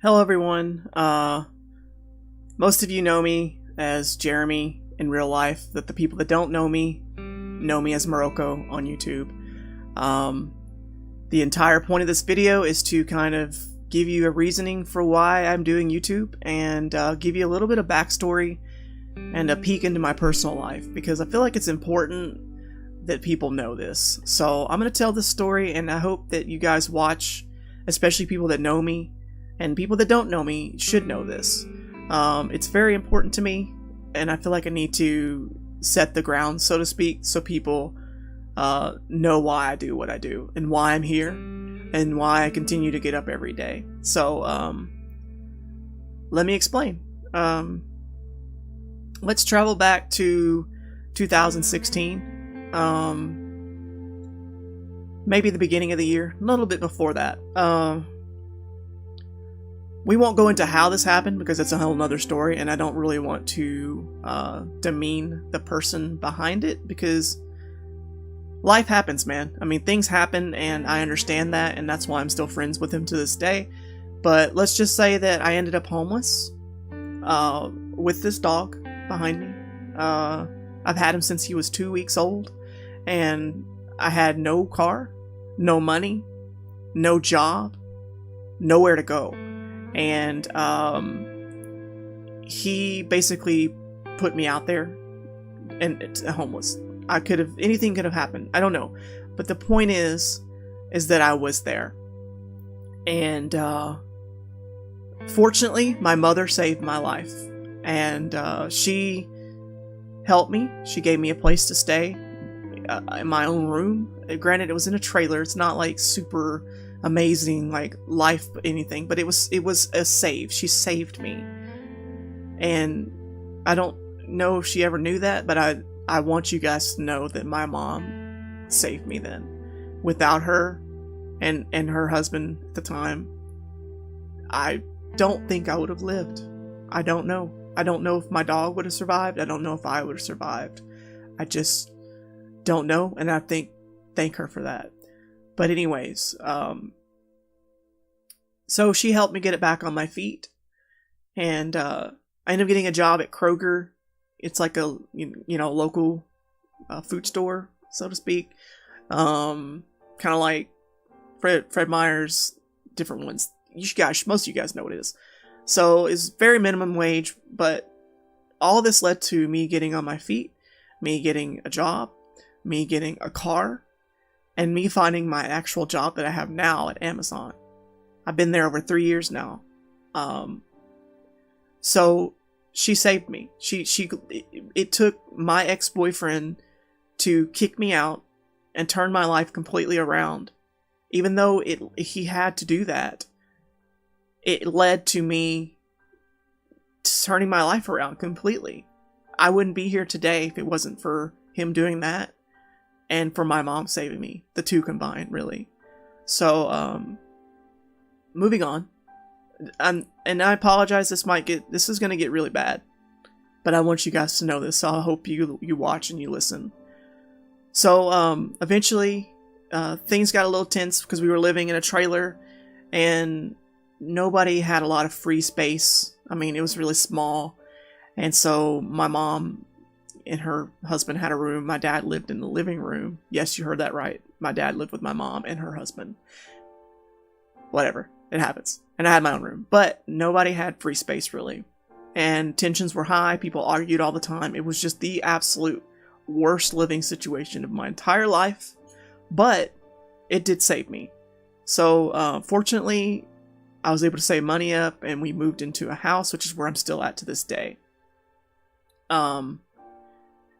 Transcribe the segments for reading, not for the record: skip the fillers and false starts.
Hello everyone. Most of you know me as Jeremy in real life, but the people that don't know me as Morocco on YouTube. The entire point of this video is to kind of give you a reasoning for why I'm doing YouTube and give you a little bit of backstory and a peek into my personal life, because I feel like it's important that people know this. So I'm going to tell this story, and I hope that you guys watch, especially people that know me. And people that don't know me should know this. It's very important to me, and I feel like I need to set the ground, so to speak, so people know why I do what I do, and why I'm here, and why I continue to get up every day. So, let me explain. Let's travel back to 2016. Maybe the beginning of the year, a little bit before that. We won't go into how this happened because it's a whole nother story, and I don't really want to demean the person behind it, because life happens, man. I mean, things happen, and I understand that, and that's why I'm still friends with him to this day. But let's just say that I ended up homeless with this dog behind me. I've had him since he was 2 weeks old, and I had no car, no money, no job, nowhere to go. And he basically put me out there, and it's homeless. Anything could have happened. I don't know. But the point is that I was there. And fortunately, my mother saved my life. And she helped me. She gave me a place to stay in my own room. Granted, it was in a trailer. It's not like super amazing like life anything, but it was a save. She saved me, and I don't know if she ever knew that, but I want you guys to know that my mom saved me then. Without her and her husband at the time, I don't think I would have lived. I don't know if my dog would have survived. I don't know if I would have survived. I just don't know, and I thank her for that. But anyways, so she helped me get it back on my feet, and I ended up getting a job at Kroger. It's like a local food store, so to speak. Kind of like Fred Meyer's, different ones. Most of you guys know what it is. So it's very minimum wage, but all this led to me getting on my feet, me getting a job, me getting a car, and me finding my actual job that I have now at Amazon. I've been there over 3 years now. So she saved me. It took my ex-boyfriend to kick me out and turn my life completely around. Even though he had to do that, it led to me turning my life around completely. I wouldn't be here today if it wasn't for him doing that, and for my mom saving me. The two combined, really. So, moving on. And I apologize, this is going to get really bad. But I want you guys to know this, so I hope you watch and you listen. So, eventually, things got a little tense because we were living in a trailer, and nobody had a lot of free space. I mean, it was really small. And so, my mom and her husband had a room. My dad lived in the living room. Yes, you heard that right. My dad lived with my mom and her husband. Whatever. It happens. And I had my own room. But nobody had free space, really. And tensions were high. People argued all the time. It was just the absolute worst living situation of my entire life. But it did save me. So, fortunately, I was able to save money up, and we moved into a house, which is where I'm still at to this day.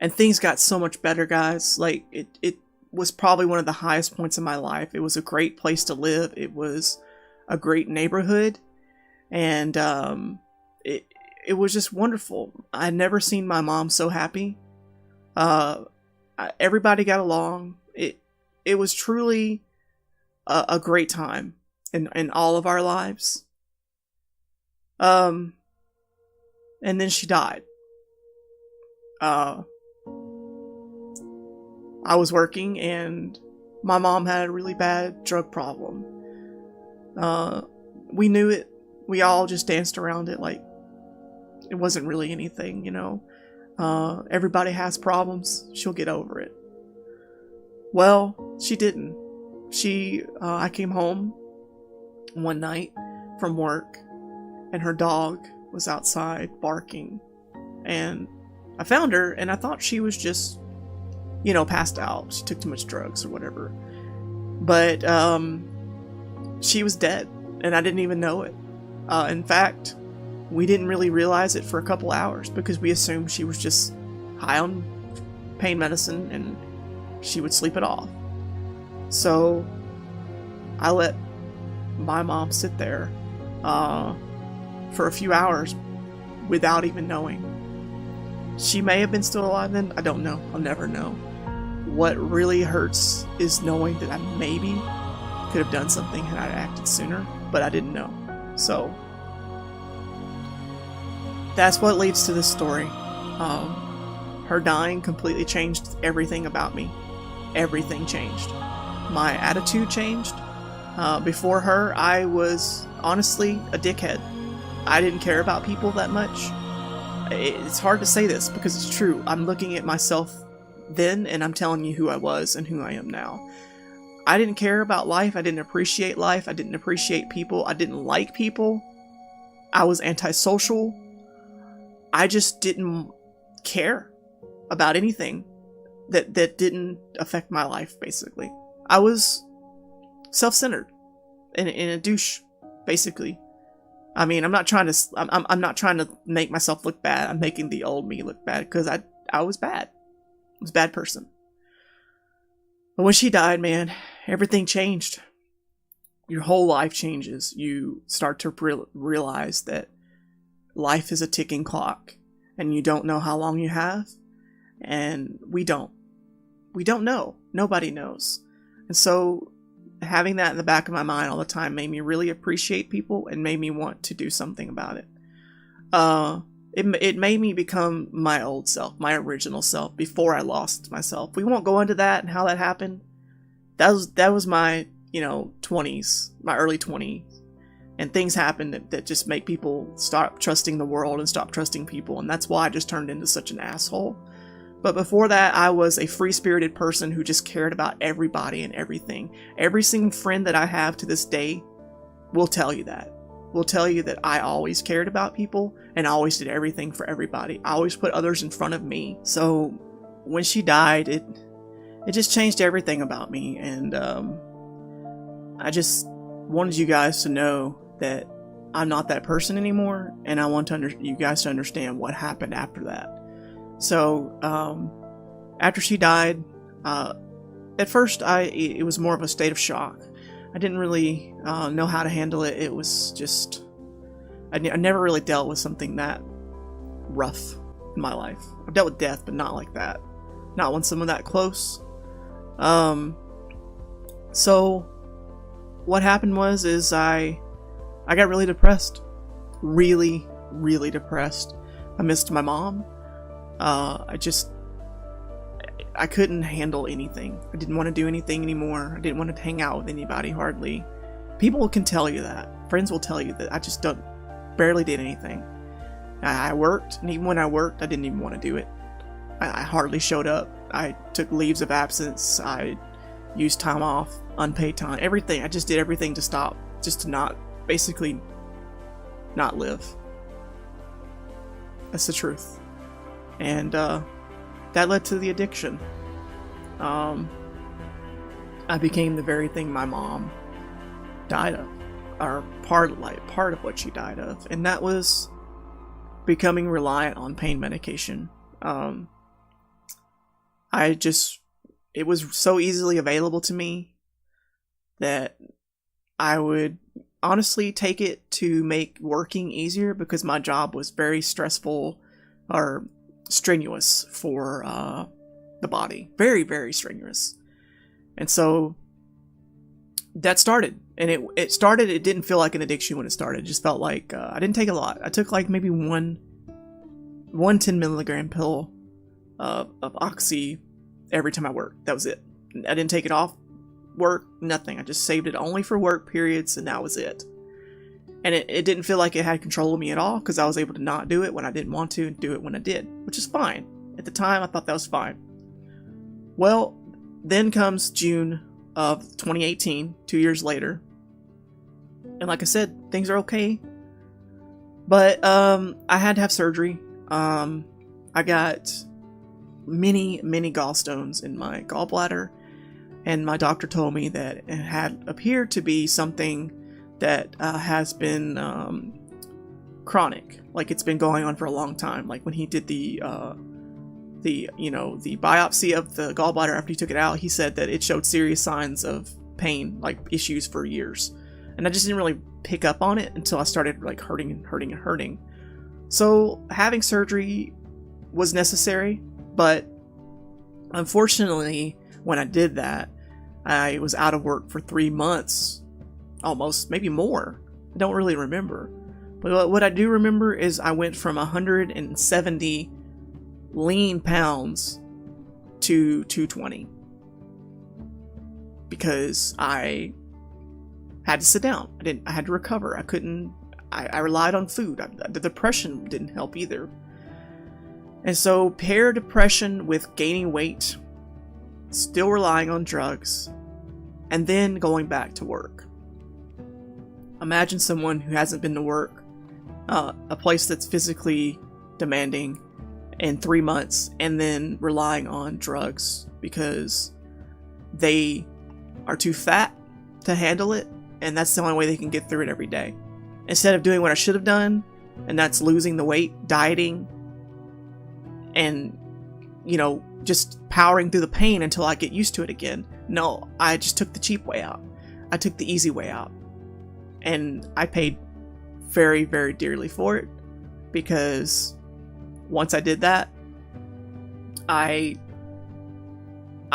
And things got so much better, guys. Like, it was probably one of the highest points in my life. It was a great place to live. It was a great neighborhood. And it was just wonderful. I'd never seen my mom so happy. Everybody got along. It was truly a great time in all of our lives. And then she died. I was working, and my mom had a really bad drug problem. We knew it we all just danced around it like it wasn't really anything, you know. Everybody has problems. She'll get over it. Well, she didn't. I came home one night from work, and her dog was outside barking. And I found her, and I thought she was just, you know, passed out. She took too much drugs or whatever. But she was dead, and I didn't even know it. In fact, we didn't really realize it for a couple hours because we assumed she was just high on pain medicine and she would sleep it off. So I let my mom sit there for a few hours without even knowing. She may have been still alive then. I don't know. I'll never know. What really hurts is knowing that I maybe could have done something had I acted sooner, but I didn't know. So that's what leads to this story. Her dying completely changed everything about me. Everything changed. My attitude changed. Before her, I was honestly a dickhead. I didn't care about people that much. It's hard to say this because it's true. I'm looking at myself then and I'm telling you who I was and who I am now. I didn't care about life. I didn't appreciate life. I didn't appreciate people. I didn't like people. I was antisocial. I just didn't care about anything that didn't affect my life, basically. I was self-centered and a douche, basically. I mean, I'm not trying to make myself look bad. I'm making the old me look bad because I was bad. I was a bad person. But when she died, man, everything changed. Your whole life changes. You start to realize that life is a ticking clock and you don't know how long you have. And we don't know. Nobody knows. And so having that in the back of my mind all the time made me really appreciate people and made me want to do something about it. It made me become my old self, my original self, before I lost myself. We won't go into that and how that happened. That was my, 20s, my early 20s. And things happen that just make people stop trusting the world and stop trusting people. And that's why I just turned into such an asshole. But before that, I was a free-spirited person who just cared about everybody and everything. Every single friend that I have to this day will tell you that. Will tell you that I always cared about people and always did everything for everybody. I always put others in front of me. So when she died, it just changed everything about me. And I just wanted you guys to know that I'm not that person anymore. And I want you guys to understand what happened after that. So, after she died, at first it was more of a state of shock. I didn't really know how to handle it. It was just, I never really dealt with something that rough in my life. I've dealt with death, but not like that. Not when someone that close. So, what happened is I got really depressed. Really, really depressed. I missed my mom. I couldn't handle anything. I didn't want to do anything anymore. I didn't want to hang out with anybody hardly. People can tell you that. Friends will tell you that I just barely did anything. I worked, and even when I worked, I didn't even want to do it. I hardly showed up. I took leaves of absence. I used time off, unpaid time, everything. I just did everything to stop, just to basically not live. That's the truth. And that led to the addiction. I became the very thing my mom died of, or part of what she died of, and that was becoming reliant on pain medication. It was so easily available to me that I would honestly take it to make working easier because my job was very stressful or strenuous for the body. Very, very strenuous. And so that started. And it started, it didn't feel like an addiction when it started. It just felt like I didn't take a lot. I took like maybe one 10 milligram pill of Oxy every time I worked. That was it. I didn't take it off work, nothing. I just saved it only for work periods, and that was it. And it didn't feel like it had control of me at all, because I was able to not do it when I didn't want to and do it when I did, which is fine. At the time, I thought that was fine. Well, then comes June of 2018, 2 years later. And like I said, things are okay. But I had to have surgery. I got many gallstones in my gallbladder. And my doctor told me that it had appeared to be something that has been chronic, like it's been going on for a long time. Like when he did the biopsy of the gallbladder after he took it out, he said that it showed serious signs of pain, like issues for years. And I just didn't really pick up on it until I started like hurting. So having surgery was necessary, but unfortunately, when I did that, I was out of work for 3 months, almost, maybe more. I don't really remember. But what I do remember is I went from 170 lean pounds to 220 because I had to sit down. I had to recover. I relied on food. The depression didn't help either. And so pair depression with gaining weight, still relying on drugs, and then going back to work. Imagine someone who hasn't been to work, a place that's physically demanding, in 3 months, and then relying on drugs because they are too fat to handle it, and that's the only way they can get through it every day. Instead of doing what I should have done, and that's losing the weight, dieting, and, just powering through the pain until I get used to it again. No, I just took the cheap way out. I took the easy way out. And I paid very, very dearly for it, because once I did that, I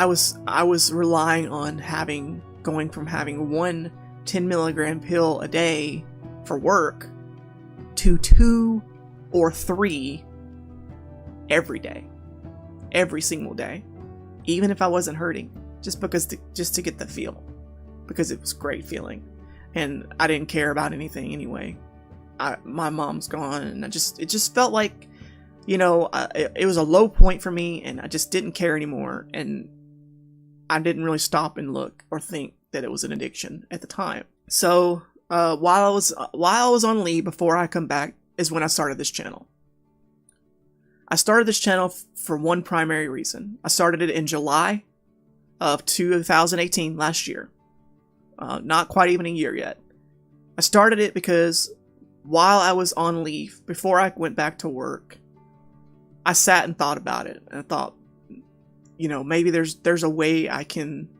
was relying on going from having one 10 milligram pill a day for work to 2 or 3 every day, every single day, even if I wasn't hurting, just to get the feel, because it was great feeling, and I didn't care about anything anyway. My mom's gone, and it just felt like, it was a low point for me, and I just didn't care anymore, and I didn't really stop and look or think that it was an addiction at the time. So while I was on leave before I come back is when I started this channel. I started this channel for one primary reason. I started it in July of 2018, last year. Not quite even a year yet. I started it because while I was on leave, before I went back to work, I sat and thought about it. And I thought, maybe there's a way I can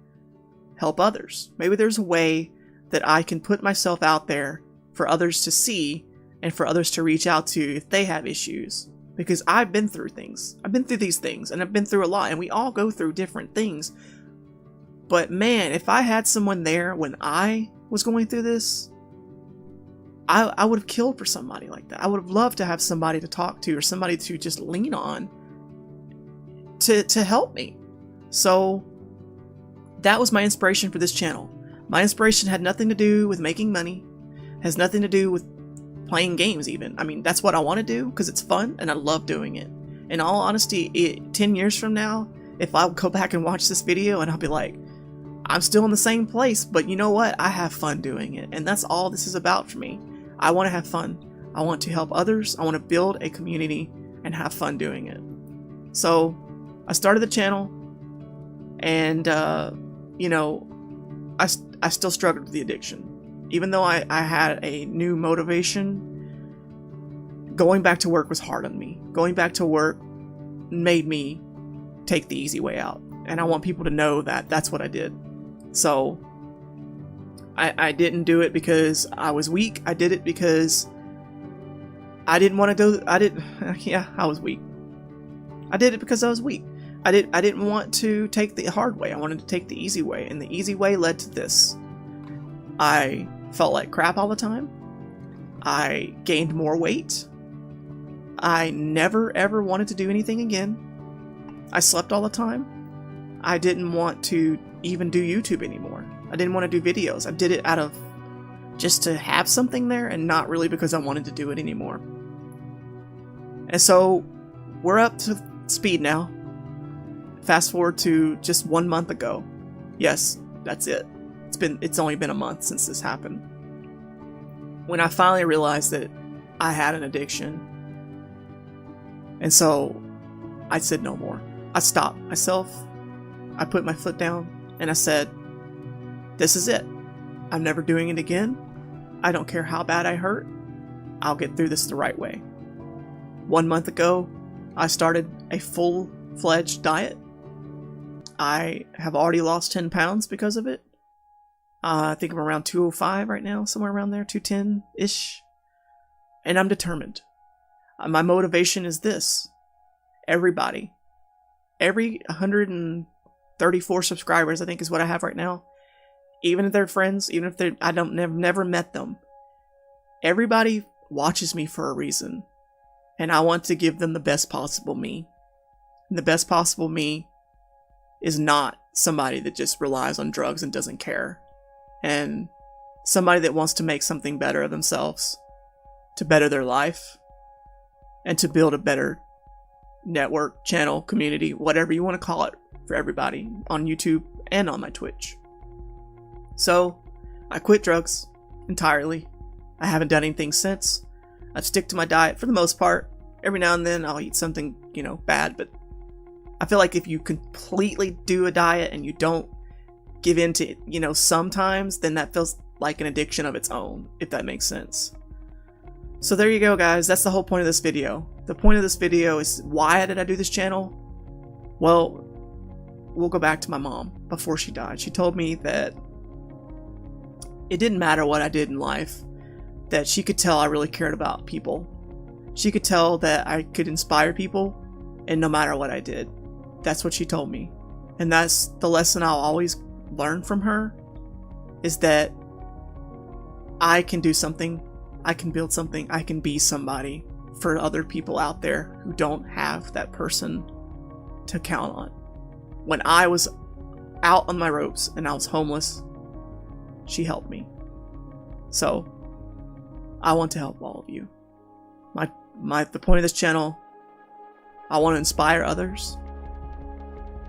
help others. Maybe there's a way that I can put myself out there for others to see and for others to reach out to if they have issues. Because I've been through things. I've been through these things, and I've been through a lot, and we all go through different things. But man, if I had someone there when I was going through this, I would have killed for somebody like that. I would have loved to have somebody to talk to, or somebody to just lean on to help me. So that was my inspiration for this channel. My inspiration had nothing to do with making money, has nothing to do with playing games even. I mean, that's what I want to do because it's fun and I love doing it. In all honesty, 10 years from now, if I go back and watch this video and I'll be like, I'm still in the same place, but you know what? I have fun doing it. And that's all this is about for me. I want to have fun. I want to help others. I want to build a community and have fun doing it. So I started the channel, and, I still struggled with the addiction. Even though I had a new motivation, going back to work was hard on me. Going back to work made me take the easy way out. And I want people to know that that's what I did. So I didn't do it because I was weak. I did it because I didn't want to go. I was weak. I did it because I was weak. I didn't want to take the hard way. I wanted to take the easy way. And the easy way led to this. I felt like crap all the time. I gained more weight. I never ever wanted to do anything again. I slept all the time. I didn't want to even do YouTube anymore. I didn't want to do videos. I did it out of just to have something there and not really because I wanted to do it anymore. And so we're up to speed now. Fast forward to just 1 month ago. Yes, that's it. It's only been a month since this happened. When I finally realized that I had an addiction. And so I said no more. I stopped myself. I put my foot down and I said, this is it. I'm never doing it again. I don't care how bad I hurt. I'll get through this the right way. 1 month ago, I started a full-fledged diet. I have already lost 10 pounds because of it. I think I'm around 205 right now, somewhere around there, 210-ish. And I'm determined. My motivation is this. Everybody, every 134 subscribers, I think is what I have right now, even if they're friends, even if they're, never met them, everybody watches me for a reason. And I want to give them the best possible me. And the best possible me is not somebody that just relies on drugs and doesn't care. And somebody that wants to make something better of themselves, to better their life, and to build a better network, channel, community, whatever you want to call it, for everybody on YouTube and on my Twitch. So, I quit drugs entirely. I haven't done anything since. I stick to my diet for the most part. Every now and then I'll eat something, bad, but I feel like if you completely do a diet and you don't give in to, sometimes, then that feels like an addiction of its own, if that makes sense. So there you go, guys. That's the whole point of this video. The point of this video is, why did I do this channel? Well, we'll go back to my mom before she died. She told me that it didn't matter what I did in life, that she could tell I really cared about people. She could tell that I could inspire people, and no matter what I did. That's what she told me. And that's the lesson I'll always learn from her, is that I can do something, I can build something, I can be somebody for other people out there who don't have that person to count on. When I was out on my ropes and I was homeless, she helped me. So I want to help all of you. The point of this channel, I want to inspire others.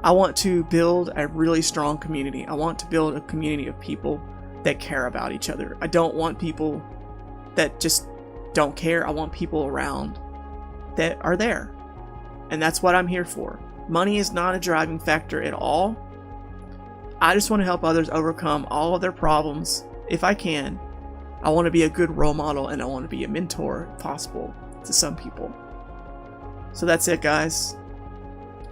I want to build a really strong community. I want to build a community of people that care about each other. I don't want people that just don't care. I want people around that are there. And that's what I'm here for. Money is not a driving factor at all. I just want to help others overcome all of their problems if I can. I want to be a good role model, and I want to be a mentor if possible to some people. So that's it, guys.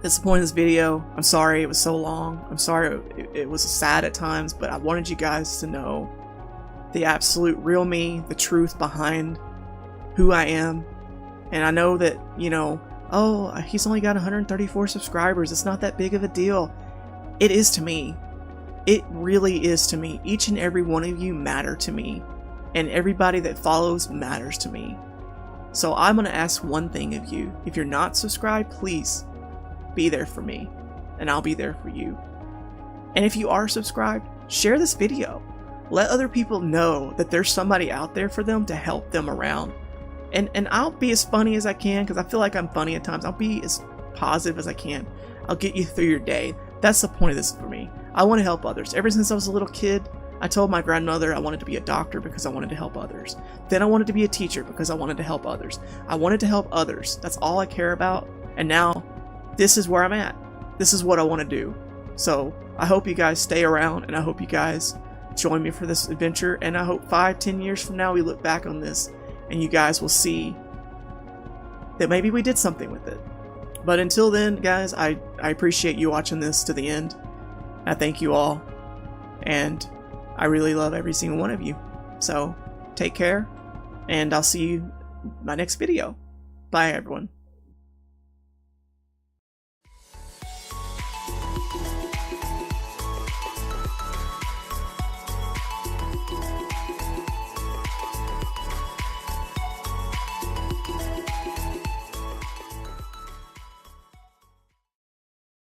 That's the point of this video. I'm sorry it was so long. I'm sorry it was sad at times, but I wanted you guys to know the absolute real me, the truth behind who I am. And I know that, oh, he's only got 134 subscribers. It's not that big of a deal. It is to me. It really is to me. Each and every one of you matter to me. And everybody that follows matters to me. So I'm going to ask one thing of you. If you're not subscribed, please be there for me. And I'll be there for you. And if you are subscribed, share this video. Let other people know that there's somebody out there for them to help them around. And I'll be as funny as I can, because I feel like I'm funny at times. I'll be as positive as I can. I'll get you through your day. That's the point of this for me. I want to help others. Ever since I was a little kid, I told my grandmother I wanted to be a doctor because I wanted to help others. Then I wanted to be a teacher because I wanted to help others. I wanted to help others. That's all I care about. And now, this is where I'm at. This is what I want to do. So, I hope you guys stay around, and I hope you guys join me for this adventure. And I hope 5-10 years from now we look back on this and you guys will see that maybe we did something with it. But until then, guys, I appreciate you watching this to the end. I thank you all. And I really love every single one of you. So, take care, and I'll see you in my next video. Bye, everyone.